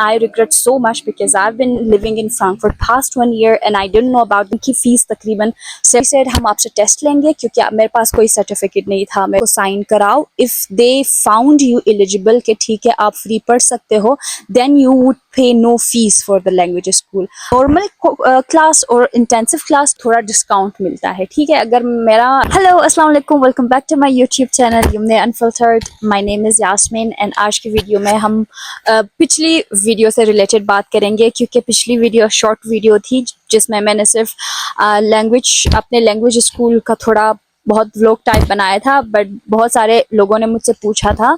I regret so much because I've been living in Frankfurt past 1 year and I didn't know about उनकी fees तकरीबन said हम आपसे test लेंगे क्योंकि मेरे पास कोई सर्टिफिकेट नहीं था, मेरे को साइन कराओ. If they found you eligible कि ठीक है आप फ्री पढ़ सकते हो, then you would pay no fees for the language school. Normal class और इंटेंसिव क्लास थोड़ा डिस्काउंट मिलता है. ठीक है, अगर मेरा हेलो अस्सलाम वालेकुम, welcome back to my YouTube channel यमने unfiltered. My name is Yasmeen and आज की वीडियो में हम पिछली वीडियो से रिलेटेड बात करेंगे क्योंकि पिछली वीडियो शॉर्ट वीडियो थी जिसमें मैंने सिर्फ अपने लैंग्वेज स्कूल का थोड़ा बहुत व्लॉग टाइप बनाया था. बट बहुत सारे लोगों ने मुझसे पूछा था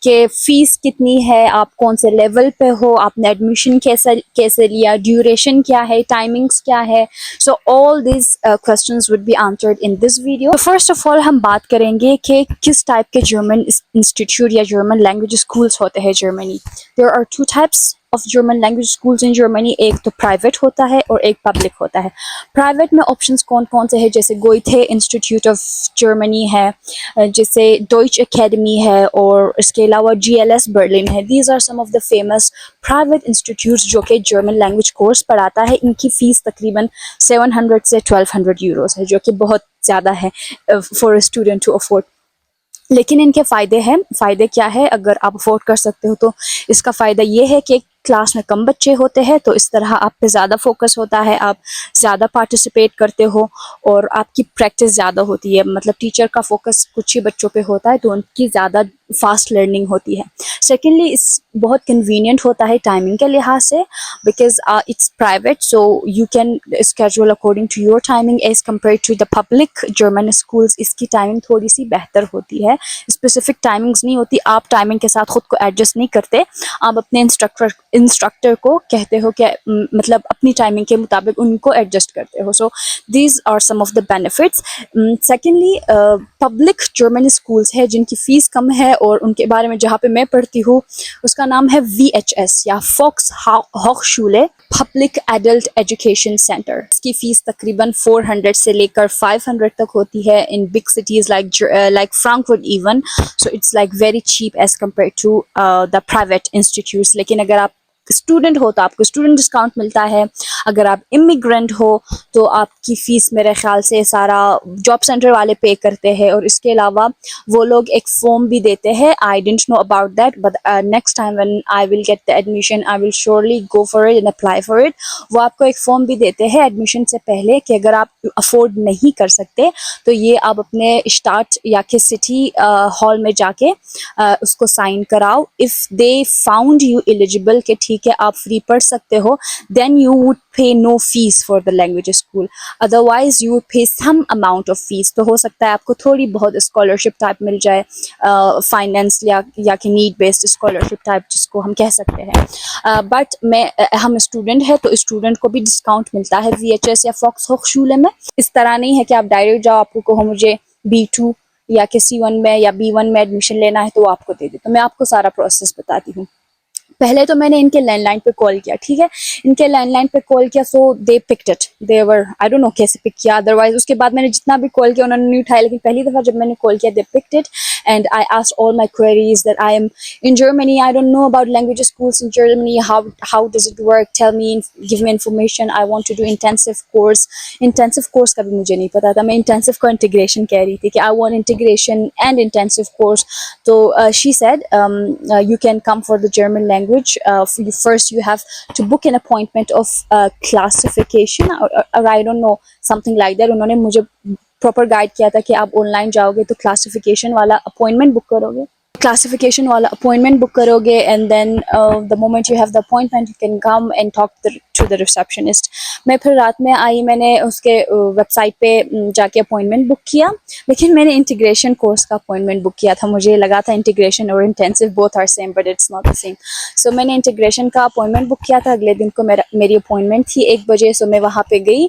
कि फ़ीस कितनी है, आप कौन से लेवल पे हो, आपने एडमिशन कैसे लिया, ड्यूरेशन क्या है, टाइमिंग्स क्या है. So all this questions would be answered in this video. First of all हम बात करेंगे कि किस टाइप के जर्मन इंस्टीट्यूट या जर्मन लैंग्वेज स्कूल्स होते हैं Germany. There are two types of German language schools in Germany. एक तो प्राइवेट होता है और एक पब्लिक होता है. प्राइवेट में ऑप्शंस कौन कौन से हैं, जैसे गोइथे इंस्टीट्यूट ऑफ जर्मनी है, जैसे डॉइच एकेडमी है और इसके अलावा GLS बर्लिन है. These are some of the famous private institutes जो कि जर्मन लैंग्वेज कोर्स पढ़ाता है. इनकी फ़ीस तकरीबन 700 से 1200 यूरोस है, जो कि बहुत ज़्यादा है for a student to afford. लेकिन इनके फ़ायदे हैं. फ़ायदे क्या है, अगर आप अफोर्ड कर सकते हो तो इसका फ़ायदा ये है कि क्लास में कम बच्चे होते हैं तो इस तरह आप पे ज़्यादा फोकस होता है, आप ज़्यादा पार्टिसिपेट करते हो और आपकी प्रैक्टिस ज़्यादा होती है. मतलब टीचर का फोकस कुछ ही बच्चों पे होता है तो उनकी ज़्यादा फास्ट लर्निंग होती है. सेकेंडली इस बहुत कन्वीनियंट होता है टाइमिंग के लिहाज से because it's private, so you can schedule according to your timing as compare to the public German schools. इसकी टाइमिंग थोड़ी सी बेहतर होती है, स्पेसिफिक टाइमिंग्स नहीं होती. आप टाइमिंग के साथ खुद को एडजस्ट नहीं करते, आप अपने इंस्ट्रक्टर को कहते हो कि मतलब अपनी टाइमिंग के मुताबिक उनको एडजस्ट करते हो. So these are some of the benefits. Secondly public German schools है जिनकी फ़ीस कम है और उनके बारे में जहाँ पे मैं पढ़ती हूँ उसका नाम है VHS या Volkshochschule public adult education centre. इसकी फ़ीस तकरीबन 400 से लेकर 500 तक होती है in big cities like Frankfurt even. So it's like very cheap as compare to the private institutes. लेकिन अगर आप स्टूडेंट हो तो आपको स्टूडेंट डिस्काउंट मिलता है. अगर आप इमिग्रेंट हो तो आपकी फ़ीस मेरे ख्याल से सारा जॉब सेंटर वाले पे करते हैं और इसके अलावा वो लोग एक फॉर्म भी देते हैं. I didn't know about that but next time when I will get the admission I will surely go for it and apply for it. वो आपको एक फॉर्म भी देते हैं एडमिशन से पहले कि अगर आप अफोर्ड नहीं कर सकते तो ये आप अपने स्टार्ट या कि सिटी हॉल में जाके उसको साइन कराओ. If they found you eligible कि ठीक है आप फ्री पढ़ सकते हो, then you would pay no fees for the language school. Otherwise you would pay some amount of fees. तो हो सकता है आपको थोड़ी बहुत स्कॉलरशिप टाइप मिल जाए, फाइनेंस या कि नीड बेस्ड स्कॉलरशिप टाइप जिसको हम कह सकते हैं. बट हम स्टूडेंट है तो स्टूडेंट को भी डिस्काउंट मिलता है VHS या फॉक्स होchschule में. इस तरह नहीं है कि आप डायरेक्ट जाओ, आपको कहो मुझे B2 या कि C1 में या B1 में एडमिशन लेना है तो वो आपको दे दे. तो मैं आपको सारा प्रोसेस बताती हूँ. पहले तो मैंने इनके लैंडलाइन पे कॉल किया. ठीक है, इनके लैंडलाइन पे कॉल किया so they picked it. They were I don't know कैसे पिक किया, अदरवाइज उसके बाद मैंने जितना भी कॉल किया उन्होंने नहीं उठाया. लेकिन पहली दफ़ा जब मैंने कॉल किया they picked it and I asked all my queries that I am in Germany, I don't know about language schools in Germany, how does it work, tell me, give me information, I want to do intensive course. Intensive course का भी मुझे नहीं पता था. मैं intensive को integration कह रही थी कि I want integration and intensive course. तो she said you can come for the German language. First you have to book an appointment of classification or I don't know something like that. उन्होंने मुझे proper guide किया था कि आप online जाओगे तो classification वाला अपॉइंटमेंट बुक करोगे, क्लासिफिकेशन वाला अपॉइंटमेंट बुक करोगे and then the moment you have the appointment you can come and talk to the receptionist. मैं फिर रात में आई, मैंने उसके वेबसाइट पे जाके अपॉइंटमेंट बुक किया. लेकिन मैंने इंटीग्रेशन कोर्स का अपॉइंटमेंट बुक किया था. मुझे लगा था इंटीग्रेशन और intensive both are same but it's not the same. So मैंने इंटीग्रेशन का अपॉइंटमेंट बुक किया था. अगले दिन को मेरी अपॉइंटमेंट थी 1 बजे. सो मैं वहाँ पे गई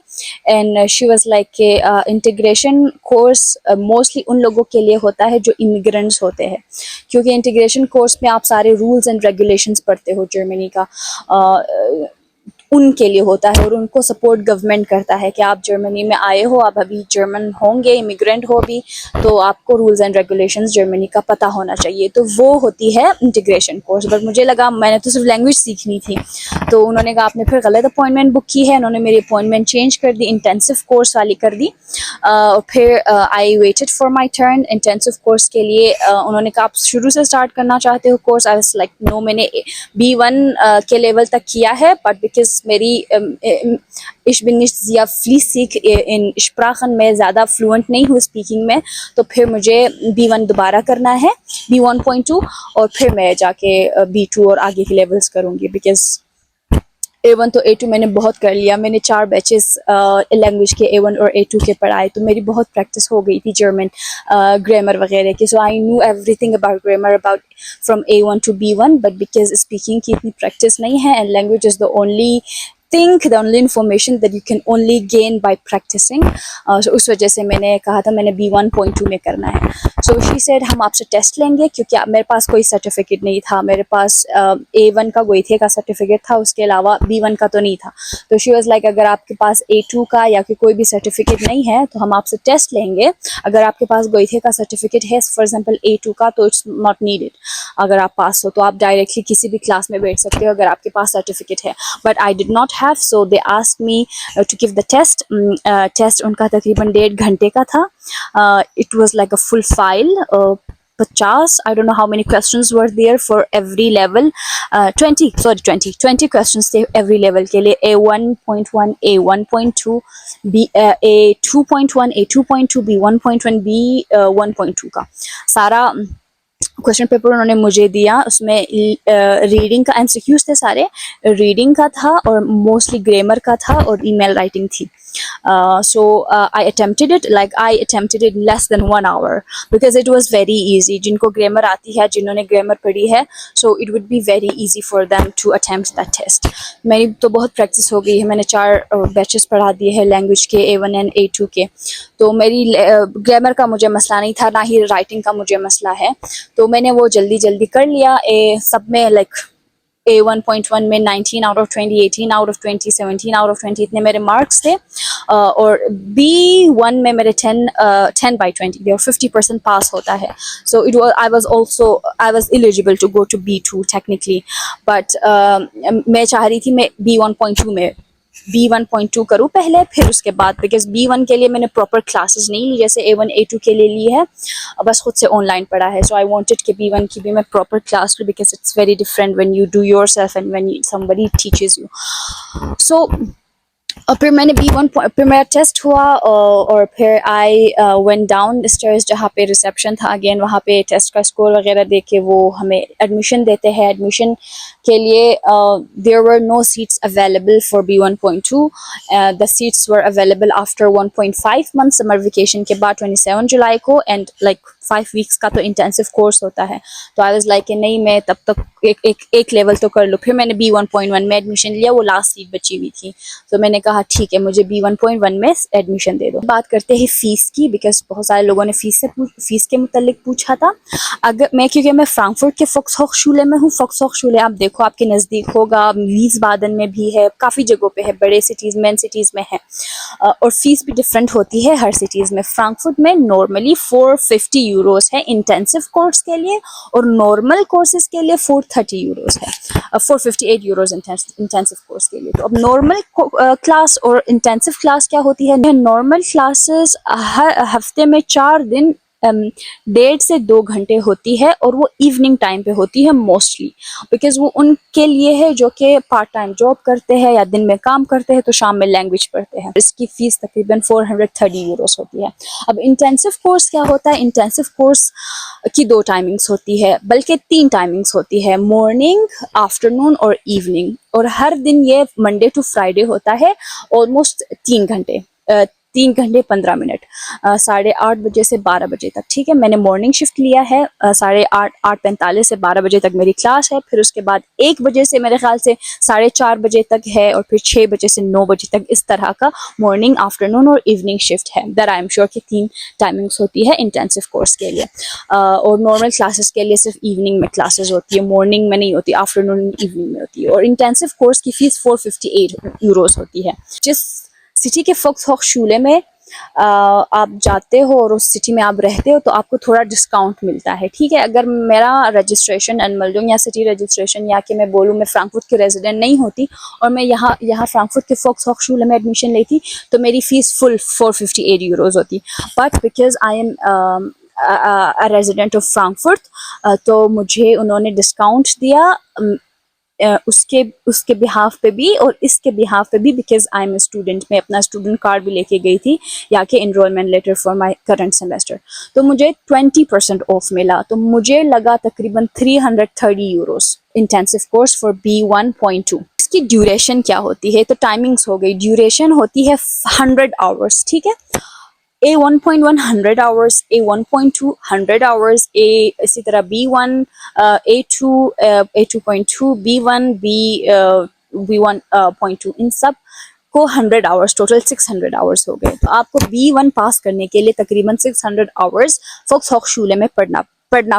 एंड शी वाज लाइक के इंटीग्रेशन कोर्स मोस्टली उन लोगों के लिए होता है जो इमिग्रेंट्स होते हैं, क्योंकि इंटीग्रेशन कोर्स में आप सारे रूल्स एंड रेगुलेशंस पढ़ते हो जर्मनी का. उनके लिए होता है और उनको सपोर्ट गवर्नमेंट करता है कि आप जर्मनी में आए हो, आप अभी जर्मन होंगे, इमिग्रेंट हो भी, तो आपको रूल्स एंड रेगुलेशंस जर्मनी का पता होना चाहिए। तो वो होती है इंटीग्रेशन कोर्स। बट मुझे लगा मैंने तो सिर्फ लैंग्वेज सीखनी थी, तो उन्होंने कहा आपने फिर गलत अपॉइंटमेंट बुक की है। उन्होंने मेरी अपॉइंटमेंट चेंज कर दी, इंटेंसिव कोर्स वाली कर दी। और फिर I waited for my turn intensive course के लिए। उन्होंने कहा आप शुरू से स्टार्ट करना चाहते हो course? I was like no, मैंने B1 के लेवल तक किया है, बट बिकॉज मेरी ich bin nicht sehr fließig in Sprachen में ज़्यादा फ्लुएंट नहीं हूँ स्पीकिंग में, तो फिर मुझे B1 दोबारा करना है, B1.2, और फिर मैं जाके B2 और आगे के लेवल्स करूँगी। बिकॉज A1 तो A2 मैंने बहुत कर लिया, मैंने 4 बैचेस लैंग्वेज के A1 और A2 के पढ़ाए, तो मेरी बहुत प्रैक्टिस हो गई थी जर्मन ग्रामर वगैरह की। So I knew everything about grammar about from A1 to B1, but because speaking की इतनी प्रैक्टिस नहीं है and language is the only think, the only information that you can only gain by practising. So उस वजह से मैंने कहा था मैंने B1.2 में करना है। सो शी सेड हम आपसे टेस्ट लेंगे, क्योंकि मेरे पास कोई सर्टिफिकेट नहीं था, मेरे पास A1 का गोइथे का सर्टिफिकेट था, उसके अलावा B1 का तो नहीं था। तो शी वाज लाइक अगर आपके पास A2 का या कोई भी सर्टिफिकेट नहीं है तो हम आपसे टेस्ट लेंगे। अगर आपके पास गोइथे का सर्टिफिकेट है फॉर एग्जाम्पल A2 का, तो इट्स नॉट नीडेड। अगर आप पास हो तो आप डायरेक्टली किसी भी क्लास में बैठ सकते हो अगर आपके पास सर्टिफिकेट है। But I did not have, so they asked me to give the test. Test उनका तकरीबन 1.5 घंटे का था। It was like a full file, 50, I don't know how many questions were there for every level, 20 questions थे every level के लिए, A1.1, A1.2, A2.1, A2.2, B1.1, B1.2 का सारा क्वेश्चन पेपर उन्होंने मुझे दिया। उसमें रीडिंग का एमसीक्यूज थे, सारे रीडिंग का था और मोस्टली ग्रामर का था और ईमेल राइटिंग थी। So I attempted it, like I attempted it less than 1 hour because it was very easy. जिनको ग्रामर आती है, जिन्होंने ग्रामर पढ़ी है, so it would be very easy for them to attempt that test. मेरी तो बहुत प्रैक्टिस हो गई है, मैंने 4 बैचेस पढ़ा दिए हैं लैंग्वेज के A1 एंड A2 के, तो मेरी ग्रामर का मुझे मसला नहीं था, ना ही राइटिंग का मुझे मसला है। तो मैंने वो जल्दी जल्दी कर लिया। सब में लाइक A1.1 में 19 out of 20, 18 out of 20, 17 out of 20 इतने मेरे मार्क्स थे। और B1 में मेरे 10/20 और 50% पास होता है। So it was I was eligible to go to B2 technically, but मैं चाह रही थी मैं B1.2 करूँ पहले, फिर उसके बाद, बिकॉज B1 के लिए मैंने प्रॉपर क्लासेस नहीं ली जैसे A1 A2 के लिए ली है, बस खुद से ऑनलाइन पढ़ा है। सो आई वांटेड कि B1 की भी मैं प्रॉपर क्लास लूँ, because it's very different when you do yourself and when somebody teaches you. So और फिर मैंने फिर मेरा टेस्ट हुआ और फिर आई वेंट डाउन स्टेयर्स जहाँ पे रिसेप्शन था। अगेन वहाँ पे टेस्ट का स्कोर वगैरह दे के वो हमें एडमिशन देते हैं। एडमिशन के लिए there were no seats available for B1.2। The seats were available after 1.5 month summer vacation के बाद 27 जुलाई को, एंड लाइक 5 वीक्स का तो इंटेंसिव कोर्स होता है। तो आई वाज लाइक कि नहीं, मैं तब तक एक लेवल तो कर लूँ। फिर मैंने B1.1 में एडमिशन लिया, वो लास्ट सीट बची हुई थी, तो मैंने कहा ठीक है मुझे B1.1 में एडमिशन दे दो। बात करते हैं फीस की, बिकॉज बहुत सारे लोगों ने फीस के मुतालिक पूछा था। अगर क्योंकि मैं फ्रैंकफर्ट के फोक्सहोचschule में हूँ। फोक्सहोचschule आप देखो आपके नज़दीक होगा, वीसबादन में भी है, काफ़ी जगहों पे है, बड़े सिटीज़ मेन सिटीज़ में है। और फीस भी डिफरेंट होती है हर सिटीज़ में। फ्रैंकफर्ट में नॉर्मली 450 यूरोस है इंटेंसिव कोर्स के लिए, और नॉर्मल कोर्सेज के लिए 430 यूरोस है, 458 यूरोस इंटेंसिव कोर्स के लिए। तो अब नॉर्मल क्लास और इंटेंसिव क्लास क्या होती है? नॉर्मल क्लासेस हर हफ्ते में 4 दिन 1.5 से 2 घंटे होती है, और वो इवनिंग टाइम पे होती है मोस्टली, बिकॉज वो उनके लिए है जो कि पार्ट टाइम जॉब करते हैं या दिन में काम करते हैं तो शाम में लैंग्वेज पढ़ते हैं। इसकी फीस तकरीबन 430 यूरोस होती है। अब इंटेंसिव कोर्स क्या होता है? इंटेंसिव कोर्स की 2 टाइमिंग्स होती है, बल्कि 3 टाइमिंग्स होती है, मॉर्निंग, आफ्टरनून और इवनिंग। और हर दिन ये मंडे टू फ्राइडे होता है, ऑलमोस्ट 3 घंटे 3 घंटे 15 मिनट, 8:30 से 12 बजे तक। ठीक है, मैंने मॉर्निंग शिफ्ट लिया है। 8:30 8:45 से 12 बजे तक मेरी क्लास है। फिर उसके बाद 1 बजे से मेरे ख्याल से 4:30 बजे तक है, और फिर 6 बजे से 9 बजे तक इस तरह का मॉर्निंग, आफ्टरनून और इवनिंग शिफ्ट है। दैट आई एम श्योर कि 3 टाइमिंग्स होती है इंटेंसिव कोर्स के लिए। और नॉर्मल क्लासेस के लिए सिर्फ इवनिंग में क्लासेस होती है, मॉर्निंग में नहीं होती, आफ्टरनून इवनिंग में होती है। और इंटेंसिव कोर्स की फीस 458 यूरोस होती है। जिस सिटी के फोक्सहोक्सशूले में आप जाते हो और उस सिटी में आप रहते हो तो आपको थोड़ा डिस्काउंट मिलता है। ठीक है, अगर मेरा रजिस्ट्रेशन एनमेल्डुंग या सिटी रजिस्ट्रेशन, या कि मैं बोलूँ मैं फ्रैंकफर्ट की रेजिडेंट नहीं होती और मैं यहाँ फ्रैंकफर्ट के फोक्सहोक्सशूले में एडमिशन लेती, तो मेरी फीस फुल 458 यूरोज होती। But because I am resident of Frankfurt, तो मुझे उन्होंने डिस्काउंट दिया, उसके उसके बिहाफ पे भी और इसके बिहाफ पे भी, बिकॉज आई एम स्टूडेंट। मैं अपना स्टूडेंट कार्ड भी लेके गई थी, या कि enrolment letter for my current semester, तो मुझे 20% ऑफ मिला। तो मुझे लगा तकरीबन 330 Euros intensive course for B1.2। इसकी ड्यूरेशन क्या होती है, तो टाइमिंग्स हो गई। ड्यूरेशन होती है 100 आवर्स। ठीक है, A1.1 100 hours, A1.2 100 hours, इसी तरह B1, A2, A2.2, B1, B1.2, इन सब को 100 आवर्स, टोटल 600 आवर्स हो गए। तो आपको B1 पास करने के लिए तकरीबन 600 आवर्स फोक्सहोक्सशूले में पढ़ना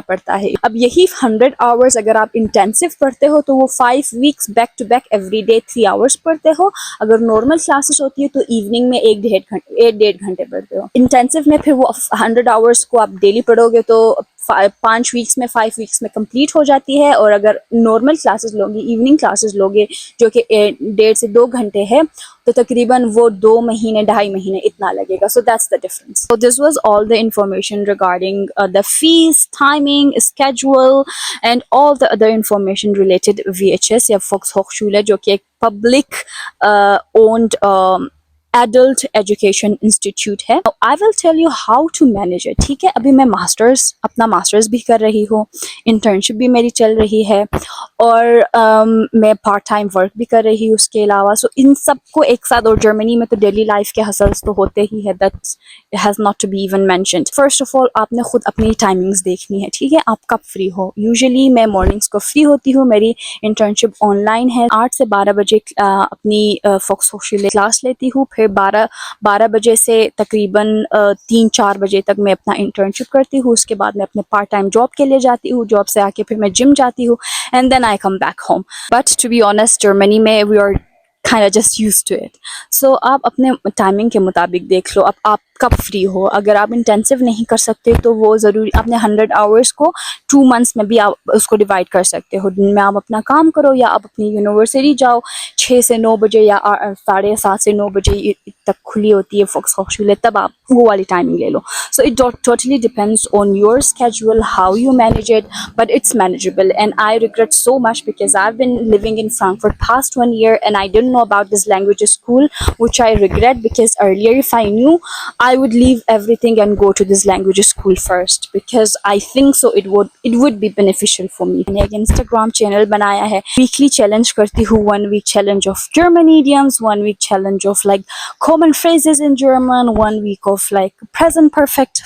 पड़ता है। अब यही 100 आवर्स अगर आप इंटेंसिव पढ़ते हो तो वो 5 weeks back to back every day 3 hours पढ़ते हो। अगर नॉर्मल क्लासेस होती है तो इवनिंग में 1 डेढ़ घंटे पढ़ते हो। इंटेंसिव में फिर वो 100 आवर्स को आप डेली पढ़ोगे तो 5 वीक्स में 5 वीक्स में कंप्लीट हो जाती है। और अगर नॉर्मल क्लासेस लोगे, इवनिंग क्लासेस लोगे, जो कि 1.5 से 2 घंटे है, तो तकरीबन वो 2 महीने 2.5 महीने इतना लगेगा। So that's the difference. So this was all the information regarding the fees, timing, schedule and all the other information related VHS या फोक्सहोक्सशूले, जो कि एक public owned adult education institute है। I will tell you how to manage it. ठीक है, अभी मैं अपना मास्टर्स भी कर रही हूँ, इंटर्नशिप भी मेरी चल रही है, और मैं पार्ट टाइम वर्क भी कर रही हूँ उसके अलावा। सो इन सब को एक साथ, और जर्मनी में तो डेली लाइफ के हसल्स तो होते ही है, that has not to be even mentioned. First of all आपने खुद अपनी टाइमिंग्स देखनी है। ठीक है, आप कब फ्री हो। यूजुअली मैं मॉर्निंग्स को फ्री होती हूँ, मेरी इंटर्नशिप ऑनलाइन है। 8 से 12 बजे अपनी फोक्सहोक्सशूले क्लास लेती हूँ, फिर 12 बजे से तकरीबन 3-4 बजे तक मैं अपना इंटर्नशिप करती हूँ। उसके बाद मैं अपने पार्ट टाइम जॉब के लिए जाती हूँ, जॉब से आके फिर मैं जिम जाती हूँ, and then I come back home. But to be honest, Germany में we are kind of just used to it. So आप अपने टाइमिंग के मुताबिक देख लो, अब आप कब फ्री हो। अगर आप इंटेंसिव नहीं कर सकते तो वो ज़रूरी, अपने 100 आवर्स को 2 मंथ्स में भी आप उसको डिवाइड कर सकते हो। दिन में आप अपना काम करो, या आप अपनी यूनिवर्सिटी जाओ 6 से 9 बजे, या 7:30 से 9 बजे तक खुली होती है फोक्सहोक्सशूले, तब आप वो वाली टाइमिंग ले लो। So it totally depends on your schedule, how you manage it, but it's manageable. And I regret so much because I've been living in Frankfurt past 1 year and I didn't know about this language school, which I regret, because earlier if I knew, I would leave everything and go to this language school first, because I think so it would be beneficial for me. मैंने एक Instagram channel बनाया है, weekly challenge करती हूँ, 1 week challenge of German idioms, 1 week challenge of like common phrases in German, 1 week of like present perfect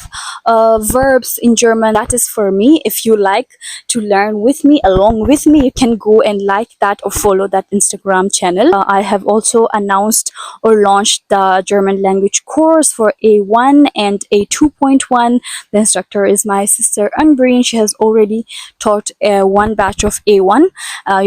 verbs in German. That is for me. If you like to learn with me, along with me, you can go and like that or follow that Instagram channel. I have also announced or launched the German language course for A1 and A2.1. The instructor is my sister Unbreen. She has already taught 1 batch of A1.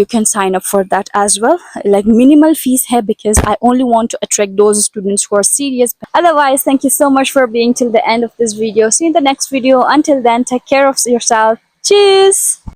You can sign up for that as well. Like minimal fees here, because I only want to attract those students who are serious. Otherwise, thank you so much for being till the end of this video. See you in the next video. Until then, take care of yourself. Cheers!